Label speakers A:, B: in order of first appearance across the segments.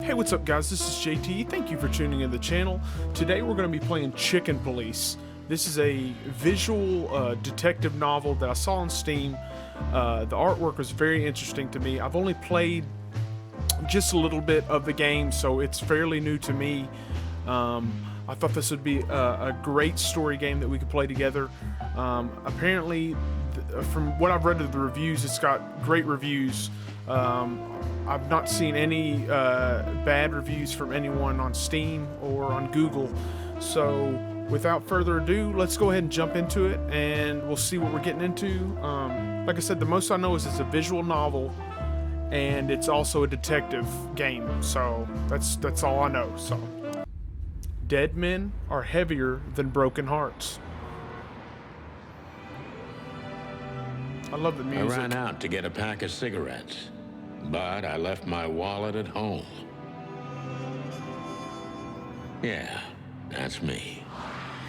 A: Hey, what's up guys, this is JT. Thank you for tuning in the channel. Today we're going to be playing Chicken Police. This is a visual detective novel that I saw on Steam. The artwork was very interesting to me. I've only played just a little bit of the game, so it's fairly new to me. I thought this would be a great story game that we could play together. Apparently, from what I've read of the reviews, it's got great reviews. I've not seen any bad reviews from anyone on Steam or on Google. So without further ado, let's go ahead and jump into it and we'll see what we're getting into. Like I said, the most I know is it's a visual novel and it's also a detective game. So that's all I know. So dead men are heavier than broken hearts. I love the music.
B: I ran out to get a pack of cigarettes, but I left my wallet at home. Yeah, that's me.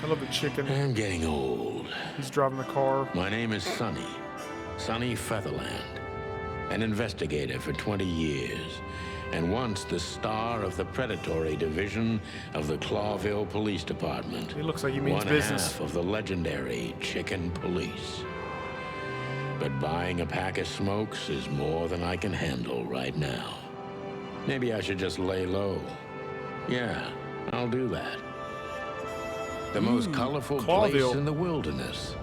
A: I love the chicken.
B: I'm getting old.
A: He's driving the car.
B: My name is Sonny. Sonny Featherland. An investigator for 20 years. And once the star of the predatory division of the Clawville Police Department.
A: He looks like he means business.
B: One half of the legendary Chicken Police. But buying a pack of smokes is more than I can handle right now. Maybe I should just lay low. Yeah, I'll do that. The most colorful
A: Clawville.
B: place in the wilderness.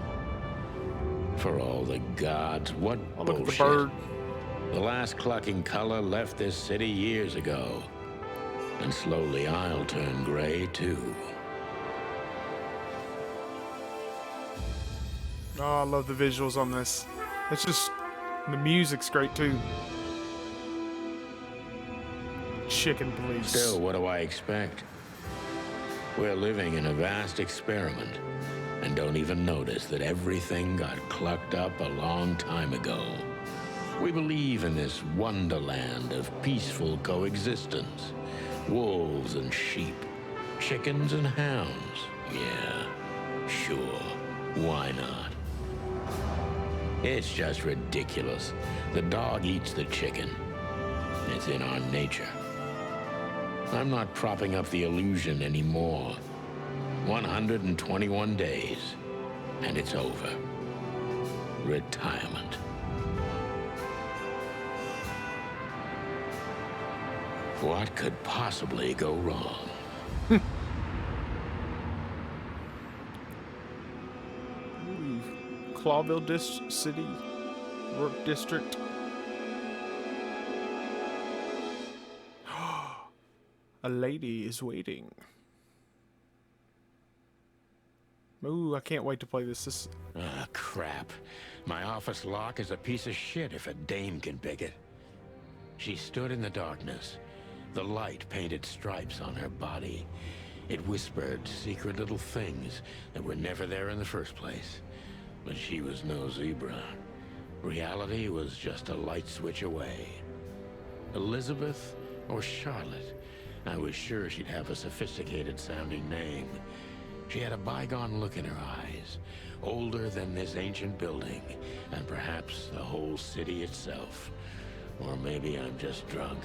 B: For all the gods, what
A: Oh,
B: bullshit.
A: look at the bird.
B: The last clucking color left this city years ago. And slowly I'll turn gray too.
A: Oh, I love the visuals on this. It's just, the music's great too. Chicken Police.
B: Still, what do I expect? We're living in a vast experiment and don't even notice that everything got clucked up a long time ago. We believe in this wonderland of peaceful coexistence. Wolves and sheep, chickens and hounds. Yeah, sure, why not? It's just ridiculous. The dog eats the chicken. It's in our nature. I'm not propping up the illusion anymore. 121 days, and it's over. Retirement. What could possibly go wrong?
A: Clawville City Work District. A lady is waiting. Ooh, I can't wait to play this.
B: Ah, crap. My office lock is a piece of shit if a dame can pick it. She stood in the darkness. The light painted stripes on her body. It whispered secret little things that were never there in the first place. But she was no zebra. Reality was just a light switch away. Elizabeth or Charlotte? I was sure she'd have a sophisticated-sounding name. She had a bygone look in her eyes, older than this ancient building, and perhaps the whole city itself. Or maybe I'm just drunk.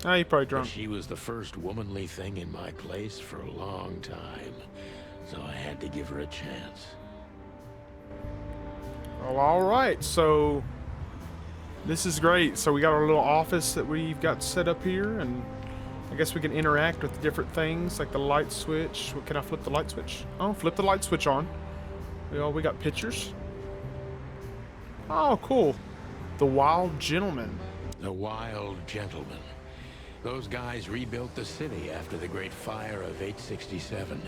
A: Ah, you're probably drunk.
B: But she was the first womanly thing in my place for a long time, so I had to give her a chance.
A: Well, alright, so this is great. So we got our little office that we've got set up here, and I guess we can interact with different things like the light switch. Can I flip the light switch? Oh, flip the light switch on. We got pictures. Oh, cool. The Wild Gentleman.
B: The Wild Gentleman. Those guys rebuilt the city after the Great Fire of 867.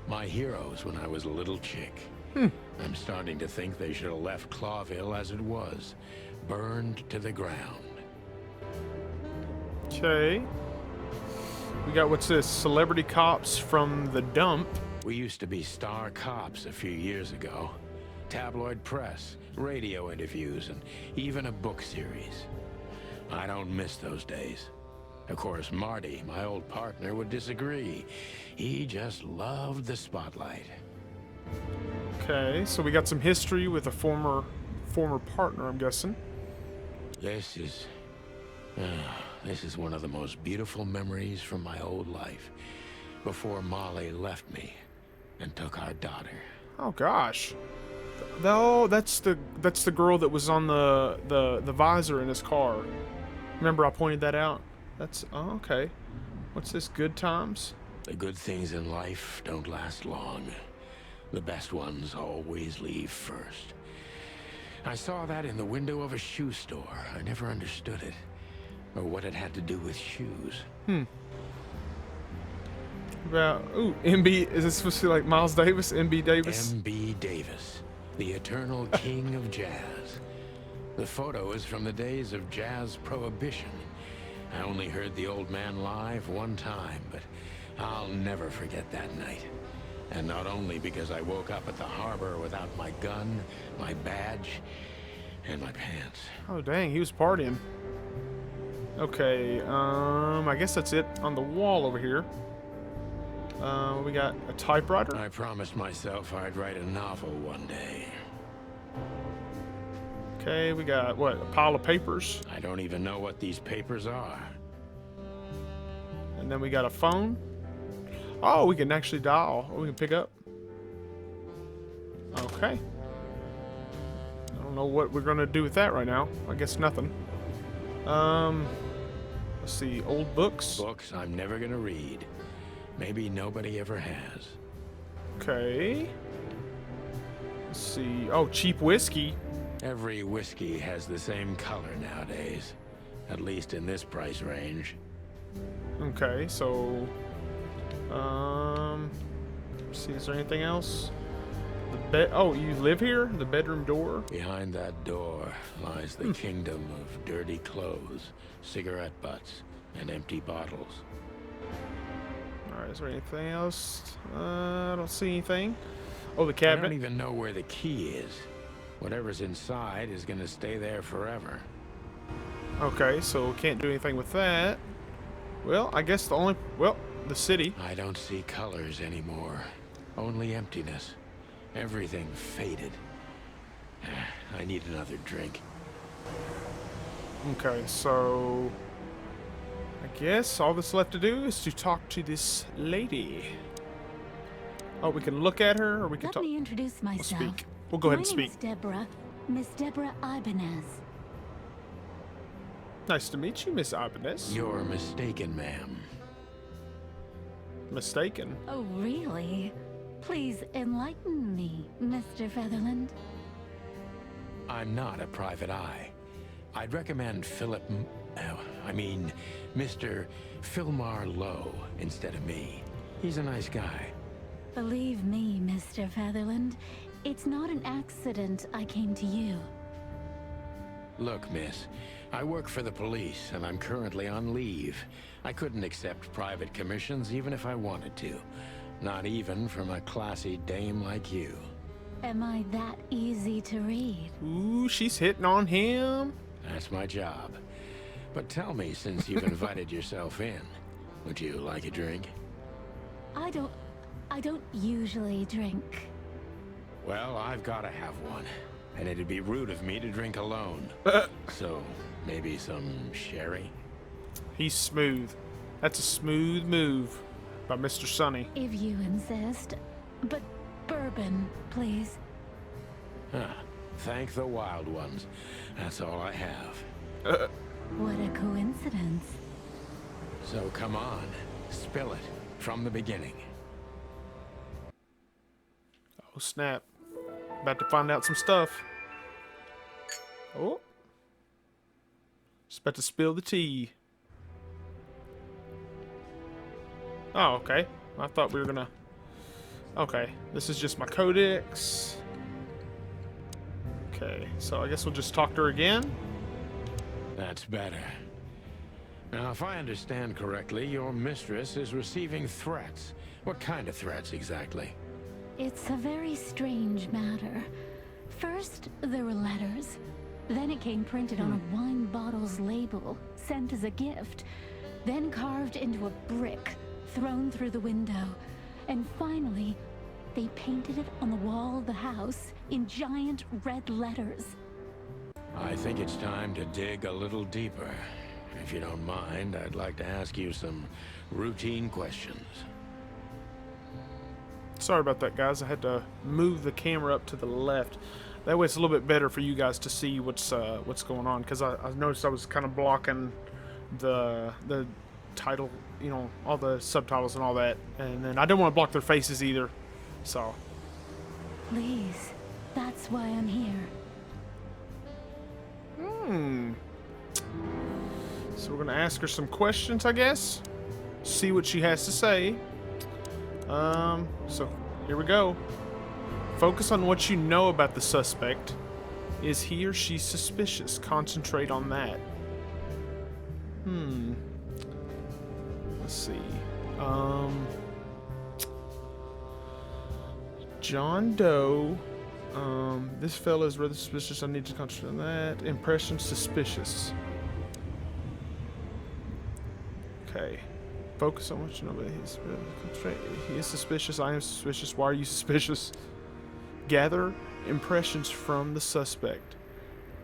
B: My heroes when I was a little chick. I'm starting to think they should have left Clawville as it was, burned to the ground.
A: Okay. We got, what's this? Celebrity cops from the dump.
B: We used to be star cops a few years ago. Tabloid press, radio interviews, and even a book series. I don't miss those days. Of course, Marty, my old partner, would disagree. He just loved the spotlight.
A: Okay, so we got some history with a former partner, I'm guessing.
B: This is this is one of the most beautiful memories from my old life. Before Molly left me and took our daughter.
A: Oh gosh. No, that's the girl that was on the visor in his car. Remember I pointed that out? That's okay. What's this? Good times?
B: The good things in life don't last long. The best ones always leave first. I saw that in the window of a shoe store. I never understood it, or what it had to do with shoes.
A: About MB, is this supposed to be like Miles Davis? MB Davis?
B: M.B. Davis, the eternal king of jazz. The photo is from the days of jazz prohibition. I only heard the old man live one time, but I'll never forget that night. And not only because I woke up at the harbor without my gun, my badge, and my pants.
A: Oh dang, he was partying. Okay, I guess that's it on the wall over here. We got a typewriter.
B: I promised myself I'd write a novel one day.
A: Okay, we got what? A pile of papers.
B: I don't even know what these papers are.
A: And then we got a phone. Oh, we can actually dial. Or we can pick up. Okay. I don't know what we're gonna do with that right now. I guess nothing. Let's see. Old books.
B: Books I'm never gonna read. Maybe nobody ever has.
A: Okay. Let's see. Oh, cheap whiskey.
B: Every whiskey has the same color nowadays. At least in this price range.
A: Okay, so let's see, is there anything else? The bed. Oh, you live here? The bedroom door?
B: Behind that door lies the kingdom of dirty clothes, cigarette butts, and empty bottles.
A: Alright, is there anything else? I don't see anything. Oh, the
B: I
A: cabinet.
B: don't even know where the key is. Whatever's inside is gonna stay there forever.
A: Okay, so can't do anything with that. Well, I guess the city.
B: I don't see colors anymore. Only emptiness. Everything faded. I need another drink.
A: Okay, so I guess all that's left to do is to talk to this lady. Oh, we can look at her, or we can talk.
C: Let me introduce myself.
A: We'll speak. We'll go ahead and
C: My name
A: speak.
C: is Deborah. Miss Deborah Ibanez.
A: Nice to meet you, Miss Ibanez.
B: You're mistaken, ma'am.
A: Mistaken.
C: Oh, really? Please enlighten me, Mr. Featherland.
B: I'm not a private eye. I'd recommend Mr. Philmar Lowe instead of me. He's a nice guy.
C: Believe me, Mr. Featherland, it's not an accident I came to you.
B: Look, miss, I work for the police, and I'm currently on leave. I couldn't accept private commissions even if I wanted to. Not even from a classy dame like you.
C: Am I that easy to read?
A: Ooh, she's hitting on him.
B: That's my job. But tell me, since you've invited yourself in, would you like a drink?
C: I don't usually drink.
B: Well, I've got to have one. And it'd be rude of me to drink alone. So, maybe some sherry?
A: He's smooth. That's a smooth move by Mr. Sonny.
C: If you insist. But bourbon, please.
B: Thank the wild ones. That's all I have.
C: What a coincidence.
B: So come on, spill it from the beginning.
A: Oh, snap. About to find out some stuff. Oh. Just about to spill the tea. Oh, okay. I thought we were gonna... Okay, this is just my codex. Okay, so I guess we'll just talk to her again.
B: That's better. Now, if I understand correctly, your mistress is receiving threats. What kind of threats, exactly?
C: It's a very strange matter. First, there were letters. Then it came printed on a wine bottle's label, sent as a gift. Then carved into a brick, thrown through the window. And finally, they painted it on the wall of the house in giant red letters.
B: I think it's time to dig a little deeper. If you don't mind, I'd like to ask you some routine questions.
A: Sorry about that, guys. I had to move the camera up to the left. That way it's a little bit better for you guys to see what's going on, because I noticed I was kind of blocking the title, you know, all the subtitles and all that, and then I didn't want to block their faces either. So
C: Please, that's why I'm here.
A: So we're gonna ask her some questions, I guess. See what she has to say. So here we go. Focus on what you know about the suspect. Is he or she suspicious? Concentrate on that. Let's see. John Doe. This fella is rather suspicious. I need to concentrate on that. Impression suspicious. Okay. Focus on what you know about his. He is suspicious. I am suspicious. Why are you suspicious? Gather impressions from the suspect.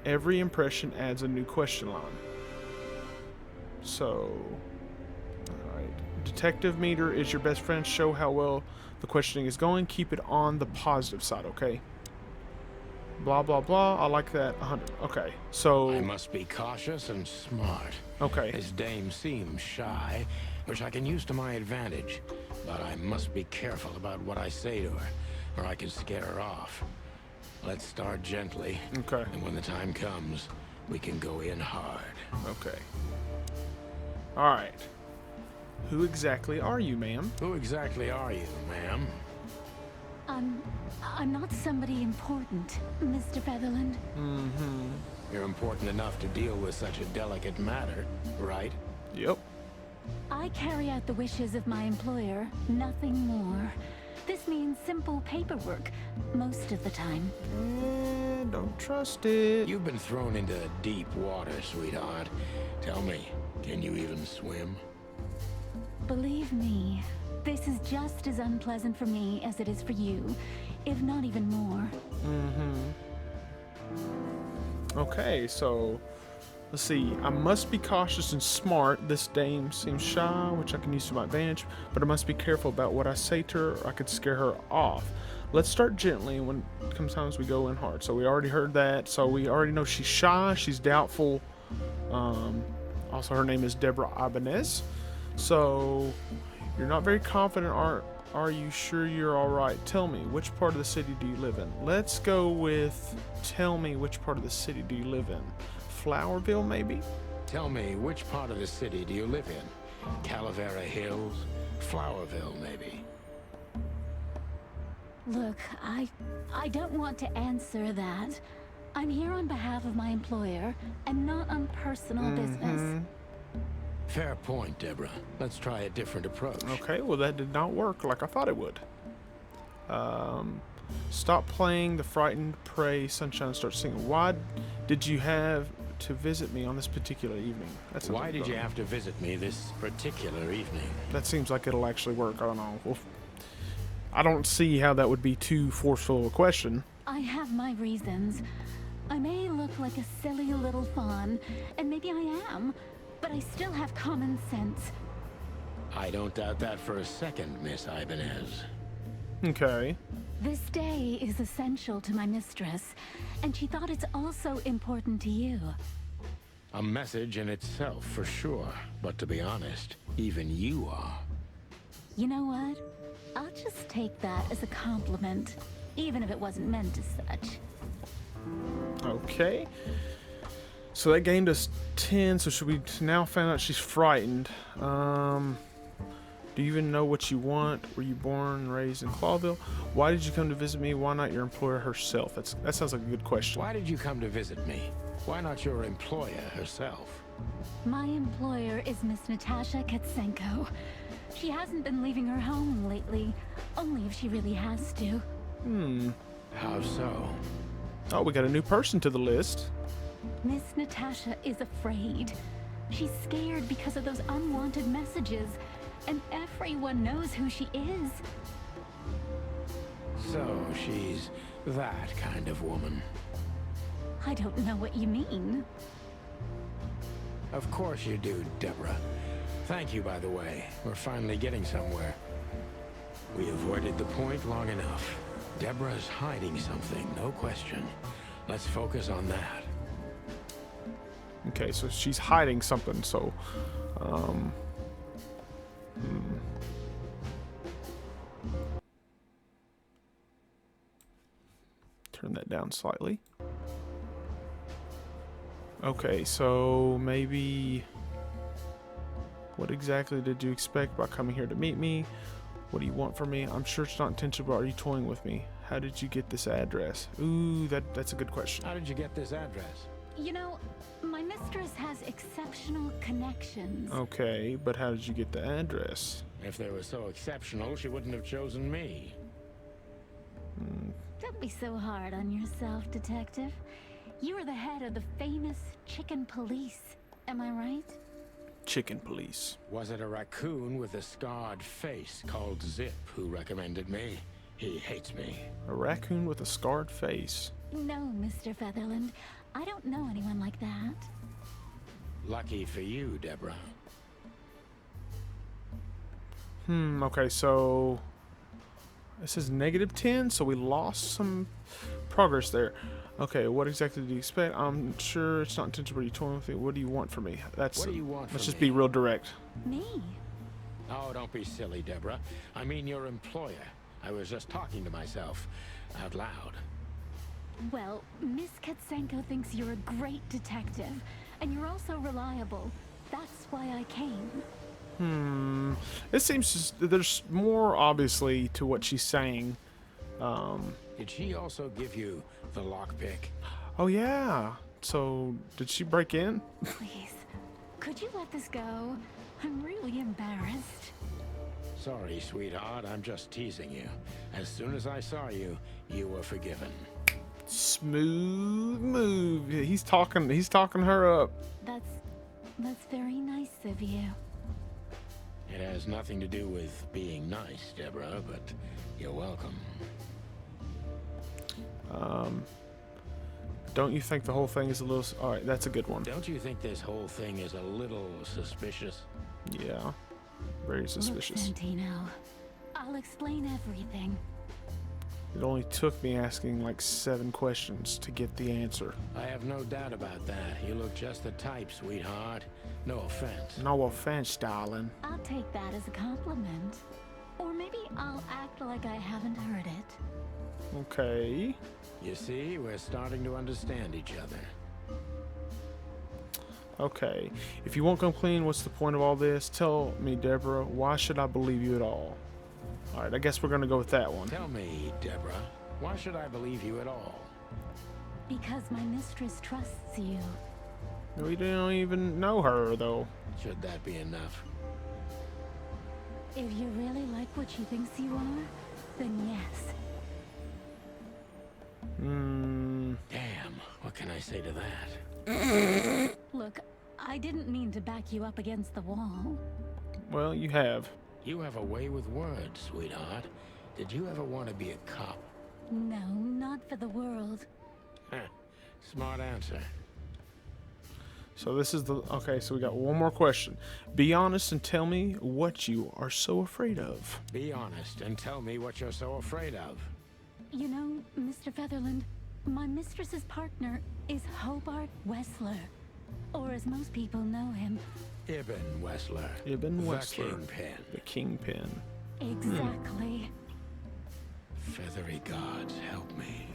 A: Every impression adds a new question line. So, alright. Detective meter is your best friend. Show how well the questioning is going. Keep it on the positive side, okay? Blah, blah, blah. I like that. 100. Okay, so...
B: I must be cautious and smart.
A: Okay.
B: This dame seems shy, which I can use to my advantage. But I must be careful about what I say to her, or I can scare her off. Let's start gently.
A: Okay.
B: And when the time comes, we can go in hard.
A: Okay. Alright. Who exactly are you, ma'am?
B: Who exactly are you, ma'am?
C: I'm not somebody important, Mr. Featherland.
B: You're important enough to deal with such a delicate matter, right?
A: Yep.
C: I carry out the wishes of my employer, nothing more. This means simple paperwork, most of the time.
A: Don't trust it.
B: You've been thrown into deep water, sweetheart. Tell me, can you even swim?
C: Believe me, this is just as unpleasant for me as it is for you, if not even more.
A: Okay, so let's see. I must be cautious and smart. This dame seems shy, which I can use to my advantage, but I must be careful about what I say to her, or I could scare her off. Let's start gently, and when sometimes we go in hard. So we already heard that. So we already know she's shy, she's doubtful. Also, her name is Deborah Ibanez. So you're not very confident, are you sure you're all right? Tell me, which part of the city do you live in? Let's go with, tell me, which part of the city do you live in? Flowerville, maybe?
B: Tell me, which part of the city do you live in? Calavera Hills? Flowerville, maybe?
C: Look, I don't want to answer that. I'm here on behalf of my employer, and not on personal business.
B: Fair point, Deborah. Let's try a different approach.
A: Okay, well that did not work like I thought it would. Stop playing the frightened prey, sunshine, and start singing. Why did you have to visit me on this particular evening?
B: Why did you have to visit me this particular evening?
A: That seems like it'll actually work. I don't know. Well, I don't see how that would be too forceful a question.
C: I have my reasons. I may look like a silly little fawn, and maybe I am, but I still have common sense.
B: I don't doubt that for a second, Miss Ibanez.
A: Okay.
C: This day is essential to my mistress, and she thought it's also important to you.
B: A message in itself, for sure. But to be honest, even you are.
C: You know what? I'll just take that as a compliment, even if it wasn't meant as such.
A: Okay. So that gained us 10, so should we now find out she's frightened? Do you even know what you want? Were you born and raised in Clawville? Why did you come to visit me? Why not your employer herself? That sounds like a good question.
B: Why did you come to visit me? Why not your employer herself?
C: My employer is Miss Natasha Katsenko. She hasn't been leaving her home lately, only if she really has to.
B: How so?
A: Oh, we got a new person to the list.
C: Miss Natasha is afraid. She's scared because of those unwanted messages, and everyone knows who she is.
B: So she's that kind of woman.
C: I don't know what you mean.
B: Of course you do, Deborah. Thank you, by the way. We're finally getting somewhere. We avoided the point long enough. Deborah's hiding something, no question. Let's focus on that.
A: Okay, so she's hiding something, so... Turn that down slightly. Okay, so maybe... What exactly did you expect by coming here to meet me? What do you want from me? I'm sure it's not intentional, but are you toying with me? How did you get this address? Ooh, that's a good question.
B: How did you get this address?
C: You know, my mistress has exceptional connections.
A: Okay, but how did you get the address?
B: If they were so exceptional, she wouldn't have chosen me.
C: Don't be so hard on yourself, Detective. You are the head of the famous chicken police. Am I right?
A: Chicken police.
B: Was it a raccoon with a scarred face called Zip who recommended me? He hates me.
A: A raccoon with a scarred face.
C: No, Mr. Featherland. I don't know anyone like that.
B: Lucky for you, Deborah.
A: Okay, so... This is -10, so we lost some progress there. Okay, what exactly do you expect? I'm sure it's not intentional, but are you toying with me? What do you want from me? That's...
B: What do you want
A: Let's
B: from
A: just
B: me?
A: be real direct.
C: Me?
B: Oh, don't be silly, Deborah. I mean your employer. I was just talking to myself, out loud.
C: Well, Miss Katsenko thinks you're a great detective, and you're also reliable. That's why I came.
A: It seems there's more, obviously, to what she's saying.
B: Did she also give you the lockpick?
A: Oh, yeah. So, did she break in?
C: Please, could you let this go? I'm really embarrassed.
B: Sorry, sweetheart. I'm just teasing you. As soon as I saw you, you were forgiven.
A: Smooth move. Yeah, he's talking her up.
C: That's very nice of you.
B: It has nothing to do with being nice, Deborah, but you're welcome.
A: Don't you think the whole thing is a little... Alright, that's a good one.
B: Don't you think this whole thing is a little suspicious?
A: Yeah. Very suspicious.
C: Look, Santino, I'll explain everything.
A: It only took me asking like 7 questions to get the answer.
B: I have no doubt about that. You look just the type, sweetheart. No offense.
A: No offense, darling.
C: I'll take that as a compliment. Or maybe I'll act like I haven't heard it.
A: Okay.
B: You see, we're starting to understand each other.
A: Okay. If you won't come clean, what's the point of all this? Tell me, Deborah, why should I believe you at all? Alright, I guess we're gonna go with that one.
B: Tell me, Deborah, why should I believe you at all?
C: Because my mistress trusts you.
A: We don't even know her, though.
B: Should that be enough?
C: If you really like what she thinks you are, then yes.
B: Damn, what can I say to that?
C: Look, I didn't mean to back you up against the wall.
A: Well, you have.
B: You have a way with words, sweetheart. Did you ever want to be a cop?
C: No, not for the world.
B: Smart answer.
A: So this is the... Okay, so we got one more question. Be honest and tell me what you are so afraid of.
B: Be honest and tell me what you're so afraid of.
C: You know, Mr. Featherland, my mistress's partner is Hobart Wessler. Or as most people know him,
B: Ibn Wessler.
A: Ibn Wessler.
B: The Kingpin.
A: The Kingpin.
C: exactly.
B: Feathery gods, help me.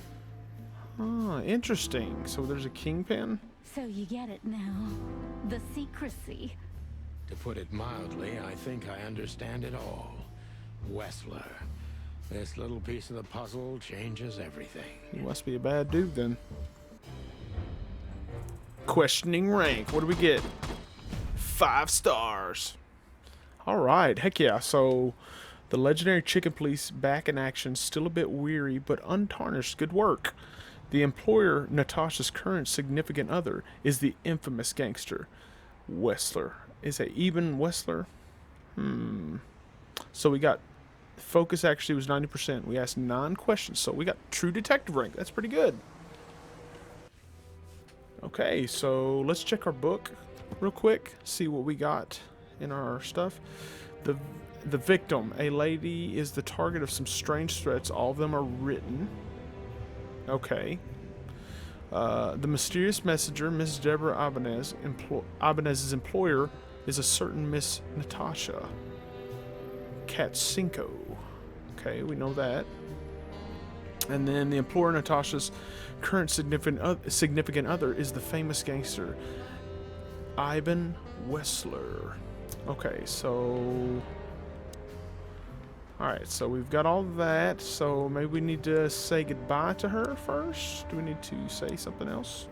A: Ah, interesting. So there's a Kingpin?
C: So you get it now. The secrecy.
B: To put it mildly, I think I understand it all. Wessler. This little piece of the puzzle changes everything.
A: He must be a bad dude then. Questioning rank. What do we get? 5 stars. Alright, heck yeah. So the legendary chicken police back in action, still a bit weary but untarnished. Good work. The employer, Natasha's current significant other, is the infamous gangster Wessler. Is it Ibn Wessler? So we got focus actually was 90%. We asked 9 questions, so we got true detective rank. That's pretty good. Okay, so let's check our book. real quick, see what we got in our stuff. The victim, a lady, is the target of some strange threats. All of them are written. Okay. The mysterious messenger, Miss Deborah Ibanez, Ibanez's employer, is a certain Miss Natasha Katsenko. Okay, we know that. And then the employer, Natasha's current significant other, is the famous gangster Ivan Wessler. Okay, so... Alright, so we've got all that. So maybe we need to say goodbye to her first? Do we need to say something else?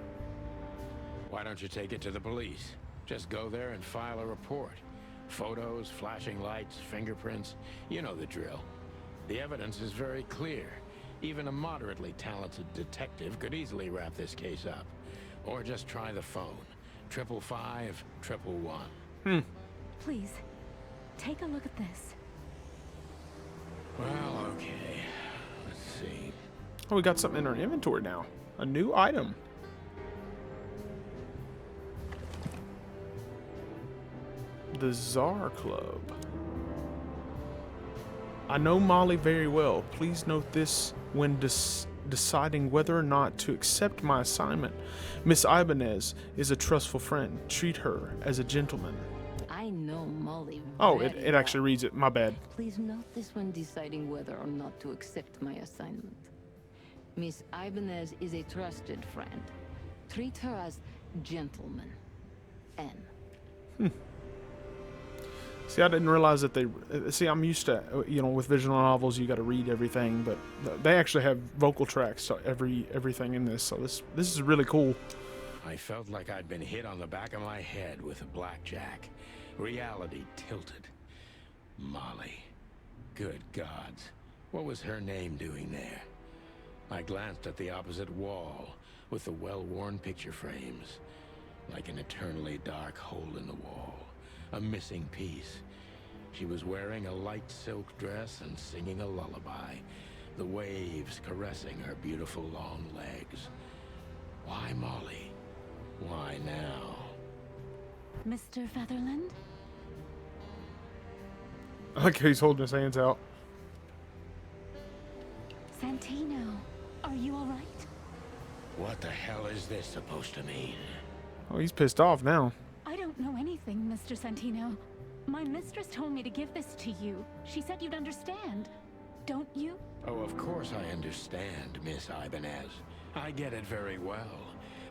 B: Why don't you take it to the police? Just go there and file a report. Photos, flashing lights, fingerprints. You know the drill. The evidence is very clear. Even a moderately talented detective could easily wrap this case up. Or just try the phone. 555-111.
C: Please, take a look at this.
B: Well, okay. Let's see.
A: Oh, we got something in our inventory now. A new item. The Czar Club. I know Molly very well. Please note this when deciding whether or not to accept my assignment. Miss Ibanez is a trustful friend. Treat her as a gentleman.
D: I know Molly
A: Oh,
D: very
A: it actually reads it. My bad.
D: Please note this when deciding whether or not to accept my assignment. Miss Ibanez is a trusted friend. Treat her as gentleman. N.
A: See, I didn't realize that they... See, I'm used to, with visual novels, you got to read everything, but they actually have vocal tracks to everything in this, so this is really cool.
B: I felt like I'd been hit on the back of my head with a blackjack. Reality tilted. Molly. Good gods. What was her name doing there? I glanced at the opposite wall, with the well-worn picture frames. Like an eternally dark hole in the wall. A missing piece. She was wearing a light silk dress and singing a lullaby. The waves caressing her beautiful long legs. Why Molly? Why now?
C: Mr. Featherland?
A: I like how he's holding his hands out.
C: Santino, are you alright?
B: What the hell is this supposed to mean?
A: Oh, he's pissed off now.
C: I don't know anything, Mr. Santino. My mistress told me to give this to you. She said you'd understand. Don't you?
B: Oh, of course I understand, Miss Ibanez. I get it very well.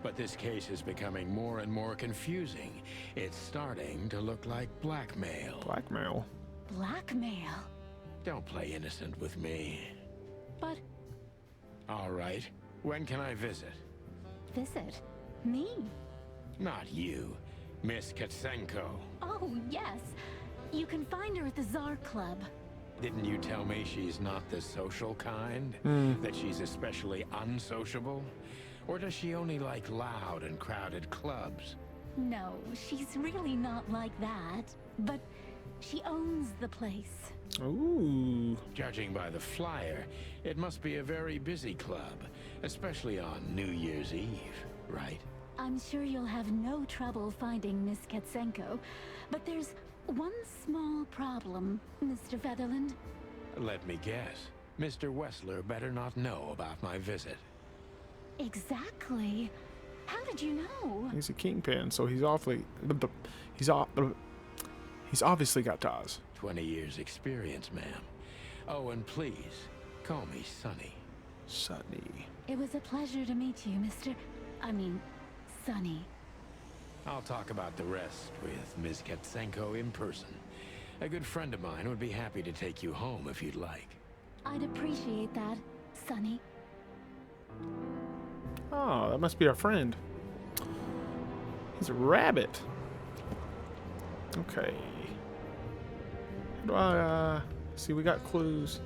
B: But this case is becoming more and more confusing. It's starting to look like blackmail.
A: Blackmail.
C: Blackmail?
B: Don't play innocent with me.
C: But...
B: All right. When can I visit?
C: Visit? Me?
B: Not you. Miss Katsenko.
C: Oh, yes. You can find her at the Czar Club.
B: Didn't you tell me she's not the social kind? That she's especially unsociable? Or does she only like loud and crowded clubs?
C: No, she's really not like that. But she owns the place.
A: Ooh.
B: Judging by the flyer, it must be a very busy club, especially on New Year's Eve, right?
C: I'm sure you'll have no trouble finding Miss Katsenko, but there's one small problem, Mr. Featherland.
B: Let me guess. Mr. Wessler better not know about my visit.
C: Exactly. How did you know?
A: He's a kingpin, so he's he's obviously got ties.
B: 20 years experience, ma'am. Oh, and please, call me Sonny.
A: Sonny.
C: It was a pleasure to meet you, Sonny.
B: I'll talk about the rest with Ms. Katsenko in person. A good friend of mine would be happy to take you home if you'd like.
C: I'd appreciate that, Sonny.
A: Oh, that must be our friend. He's a rabbit. Okay. How do I, see, we got clues.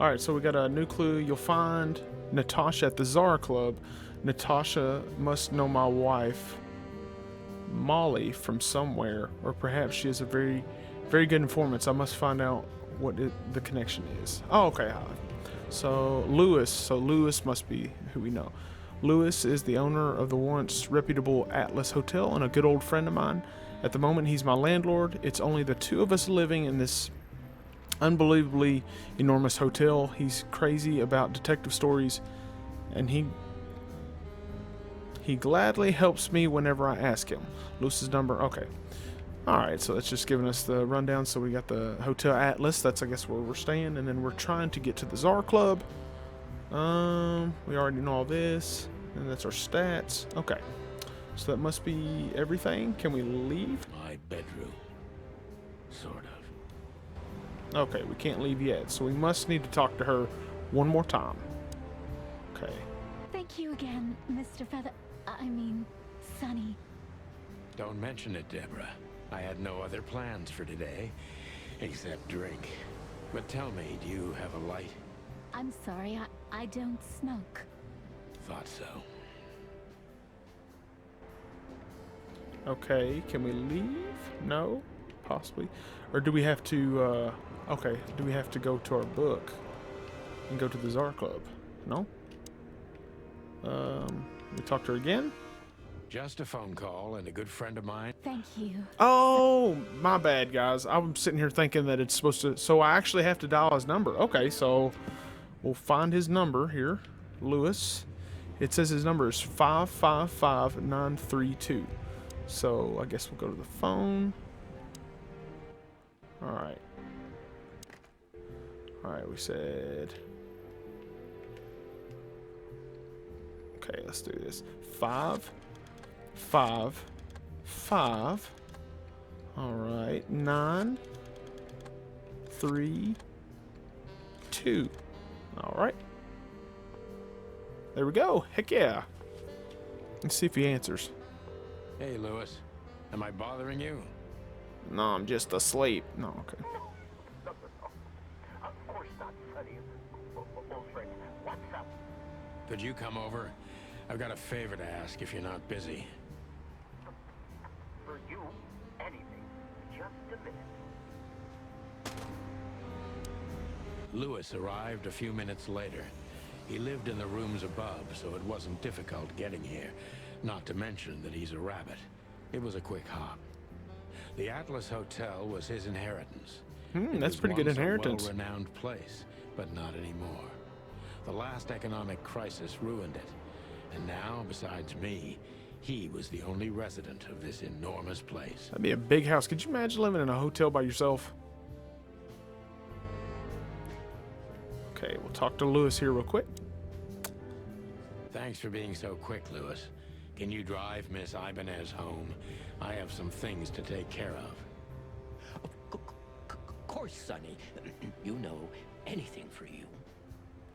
A: Alright, so we got a new clue. You'll find Natasha at the Czar Club. Natasha must know my wife, Molly, from somewhere. Or perhaps she is a very, very good informant. So I must find out what the connection is. Oh, okay. So Lewis. So Lewis must be who we know. Lewis is the owner of the once reputable Atlas Hotel and a good old friend of mine. At the moment, he's my landlord. It's only the two of us living in this unbelievably enormous hotel. He's crazy about detective stories, and he gladly helps me whenever I ask him. Lewis's number, okay. Alright, so that's just giving us the rundown. So we got the Hotel Atlas, that's I guess where we're staying, and then we're trying to get to the Czar Club. We already know all this, and that's our stats. Okay, so that must be everything. Can we leave?
B: My bedroom. Sort of.
A: Okay, we can't leave yet, so we must need to talk to her one more time. Okay.
C: Thank you again, Mr. Sonny.
B: Don't mention it, Deborah. I had no other plans for today, except drink. But tell me, do you have a light?
C: I'm sorry, I don't smoke.
B: Thought so.
A: Okay, can we leave? No? Possibly. Or do we have to, okay, do we have to go to our book and go to the Czar Club? No? We talk to her again?
B: Just a phone call and a good friend of mine.
C: Thank you.
A: Oh, my bad, guys. I'm sitting here thinking that it's supposed to, so I actually have to dial his number. Okay, so we'll find his number here. Lewis. It says his number is 555932. So I guess we'll go to the phone. Alright. Alright, we said... Okay, let's do this. 5, 5, 5. Alright, 9, 3, 2. Alright. There we go. Heck yeah. Let's see if he answers.
B: Hey, Lewis. Am I bothering you?
A: No, I'm just asleep. No, okay.
E: No. Of course not, Sonny. Old friend, what's up?
B: Could you come over? I've got a favor to ask if you're not busy.
E: For you, anything. Just a minute.
B: Lewis arrived a few minutes later. He lived in the rooms above, so it wasn't difficult getting here. Not to mention that he's a rabbit. It was a quick hop. The Atlas Hotel was his inheritance.
A: That's pretty good inheritance.
B: A well-renowned place, but not anymore. The last economic crisis ruined it. And now, besides me, he was the only resident of this enormous place.
A: That'd be a big house. Could you imagine living in a hotel by yourself? Okay, we'll talk to Lewis here real quick.
B: Thanks for being so quick, Lewis. Can you drive Miss Ibanez home? I have some things to take care of.
F: Of course, Sonny. You know, anything for you.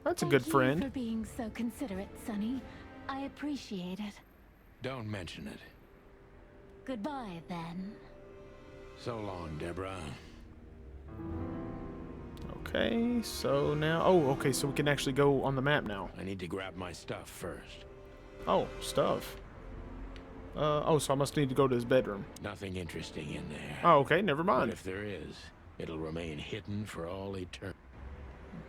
A: That's a good
C: Thank you
A: friend.
C: for being so considerate, Sonny. I appreciate it.
B: Don't mention it.
C: Goodbye, then.
B: So long, Deborah.
A: Okay, so now... Oh, okay, so we can actually go on the map now.
B: I need to grab my stuff first.
A: Oh, stuff. Oh, so I must need to go to his bedroom.
B: Nothing interesting in there.
A: Oh, okay, never
B: But
A: mind.
B: if there is, it'll remain hidden for all eternity.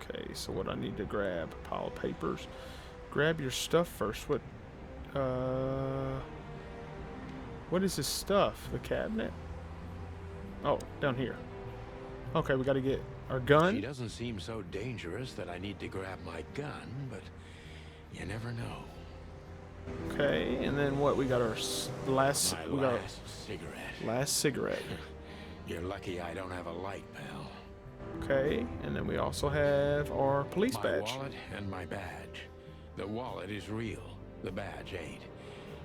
A: Okay, so what I need to grab? Pile of papers. Grab your stuff first. What is this stuff? The cabinet? Oh, down here. Okay, we gotta get our
B: She
A: gun.
B: doesn't seem so dangerous that I need to grab my gun, but you never know.
A: Okay, and then what? We got our last.
B: My
A: We got our
B: last cigarette.
A: last cigarette.
B: You're lucky I don't have a light, pal.
A: Okay, and then we also have our police
B: My
A: badge.
B: wallet and my badge. The wallet is real. The badge ain't.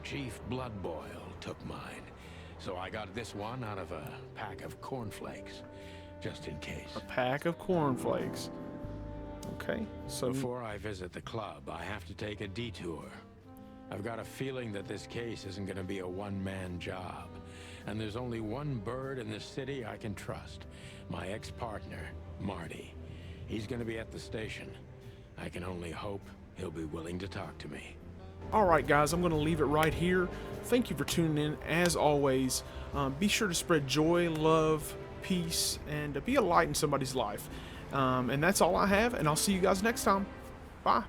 B: Chief Bloodboil took mine. So I got this one out of a pack of cornflakes. Just in case.
A: A pack of cornflakes. Okay, so
B: Before I visit the club, I have to take a detour. I've got a feeling that this case isn't going to be a one-man job. And there's only one bird in this city I can trust. My ex-partner, Marty. He's going to be at the station. I can only hope he'll be willing to talk to me.
A: Alright guys, I'm going to leave it right here. Thank you for tuning in. As always, be sure to spread joy, love, peace, and be a light in somebody's life. And that's all I have, and I'll see you guys next time. Bye.